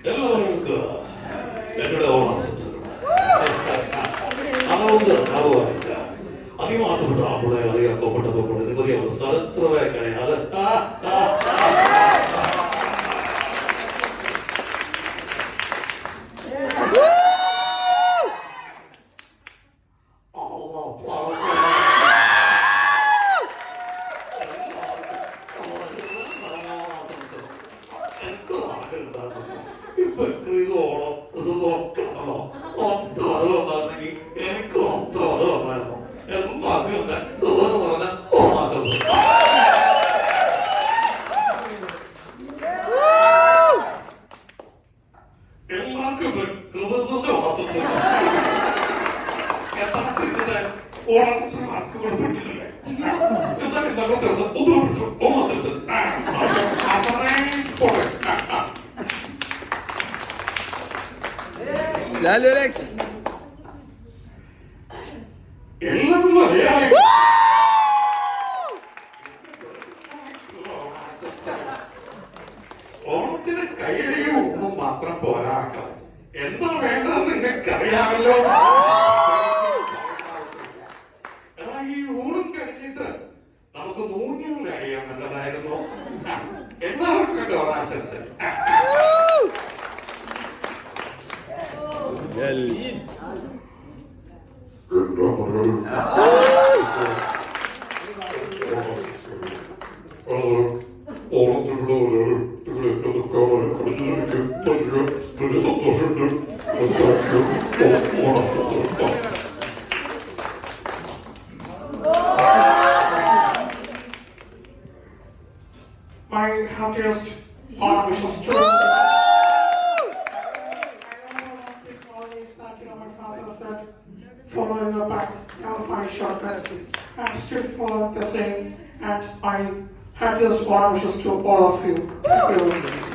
എല്ലാവർക്കും എന്നോട് ഓണം അതുകൊണ്ട് അറിവില്ല അധിവാസപ്പെട്ട ആളുടെ അറിയാക്കപ്പെട്ടപ്പോൾ നിരവധി സ്ഥലത്രവേക്കണേ അത് Dale, Alex. ഓണത്തിന് കൈയടിയും ഒന്നും മാത്രം പോരാക്കാം എന്താ വേണ്ടതെന്ന് നിങ്ങൾക്കറിയാമല്ലോ. ഈ ഊണും കഴിഞ്ഞിട്ട് നമുക്ക് മൂന്നിൽ അറിയാൻ നല്ലതായിരുന്നു. എല്ലാവർക്കും വേണ്ട ഓണാശംസ. My happiest Autumn wishes to my father said, following your path, never find shortcuts. I'm still following the same, and my happiest Autumn wishes to all of you. Thank you.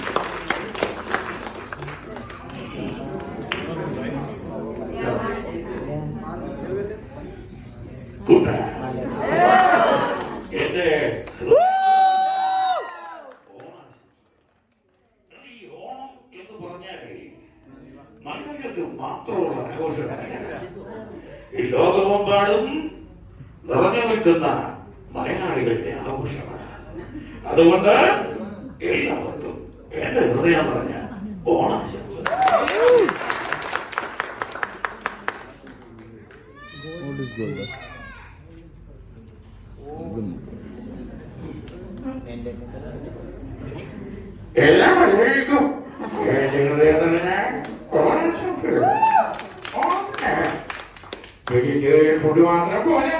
മലയാളികൾക്ക് മാത്രമുള്ള ആഘോഷമാണ്. ഈ ലോകമെമ്പാടും നിറഞ്ഞു നിൽക്കുന്ന മലയാളികളുടെ ആഘോഷമാണ്. അതുകൊണ്ട് എല്ലാവർക്കും എന്റെ ഹൃദയം പറഞ്ഞ ഓണാശംസ. എല്ലാ മലയാളികൾക്കും എന്റെ ഹൃദയം പറഞ്ഞ വെജിറ്റേറിയൻ ഫുഡ് മാത്രം പോലെ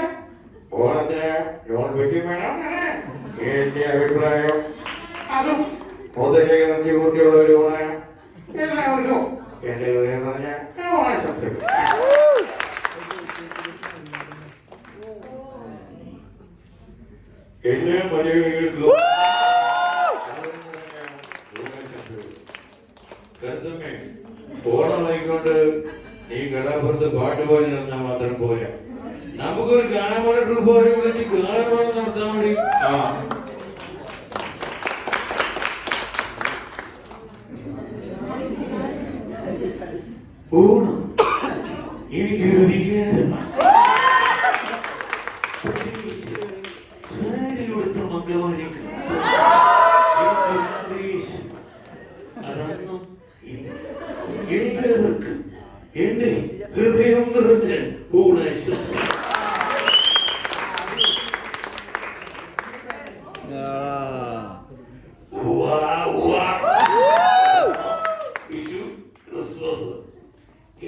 ഓണത്തിന് നോൺ വെജ് വേണം എന്റെ അഭിപ്രായം. അതും മുതലേ കുട്ടിയുള്ള ഒരു ഊണ് എല്ലാവർക്കും എന്റെ ഹൃദയം പറഞ്ഞ ഓണാശംസകൾ. എല്ലാ മലയാളികൾക്കും ഓണമായിക്കൊണ്ട് ഈ കഥാപുറത്ത് പാട്ടുപാടി നടന്നാൽ മാത്രം പോരാ. നമുക്കൊരു ഗാനമേള ട്രൂപ്പ് വിളിച്ച് ഗാനമേള നടത്താൻ വേണ്ടി ഓണം എനിക്കൊരു വികാരമാണ്. സാരി കൊടുത്ത മംഗമാരിക്ക് അതൊന്നും എല്ലാവർക്കും എന്റെ ഹൃദയം നിറഞ്ഞ ഓണാശംസ.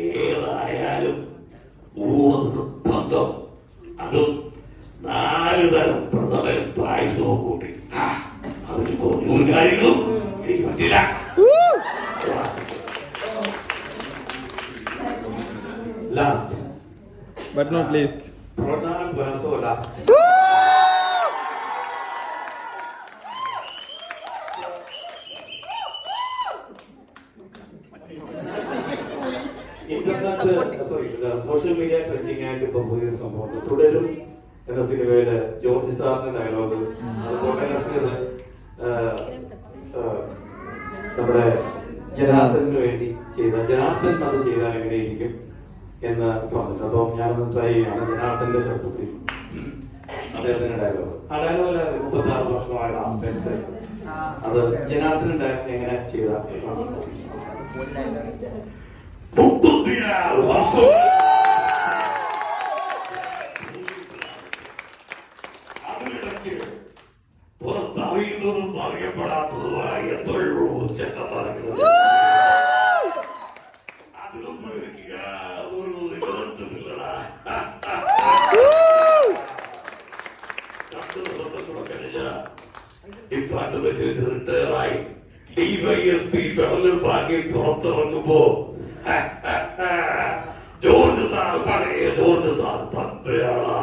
ഏതായാലും ഊണ് നിർബന്ധം. അതും 4 തരം പ്രഥമനും പായസവും കൂട്ടി. അതിൽ കുറഞ്ഞ കാര്യങ്ങളും എനിക്ക് പറ്റില്ല. Last but not least, Pradhanam Puraso last. Social media trending ആയിട്ട് ഇപ്പൊ പുതിയ സംഭവം തുടരും എന്ന സിനിമയില് ജോർജ് സാറിന്റെ ഡയലോഗ്, അതുപോലെ നമ്മുടെ ജനാർദ്ദനന് വേണ്ടി ജനാർദ്ദൻ അത് ചെയ്താൽ എങ്ങനെയിരിക്കും എന്ന് പറഞ്ഞിട്ട്. അപ്പോൾ ഞാനൊന്ന് ട്രൈ ചെയ്യാണ് ജനാർദ്ദന്റെ ശബ്ദത്തിൽ അദ്ദേഹത്തിന്റെ ഡയലോഗ്. ആ ഡയലോഗ് 36 വർഷമായുള്ള അത് ജനാർദ്ദൻ ഡയറക്റ്റ് എങ്ങനെ ചെയ്ത പുറത്തറിയുന്നതും അറിയപ്പെടാത്തതുമായ എത്രയോ ചെറ്റത്തരങ്ങൾ അതിലൊന്നും എനിക്ക് ഒരു നിലനിർത്തുന്നില്ലടാ. ഡിപ്പാർട്ട്മെന്റിൽ റിട്ടയറായി ഡിവൈഎസ്പി പെടലിൽ വാങ്ങി പുറത്തിറങ്ങുമ്പോ ജോർജ് സാർ പഴയ ജോർജ് സാർ തന്നെയാണ്.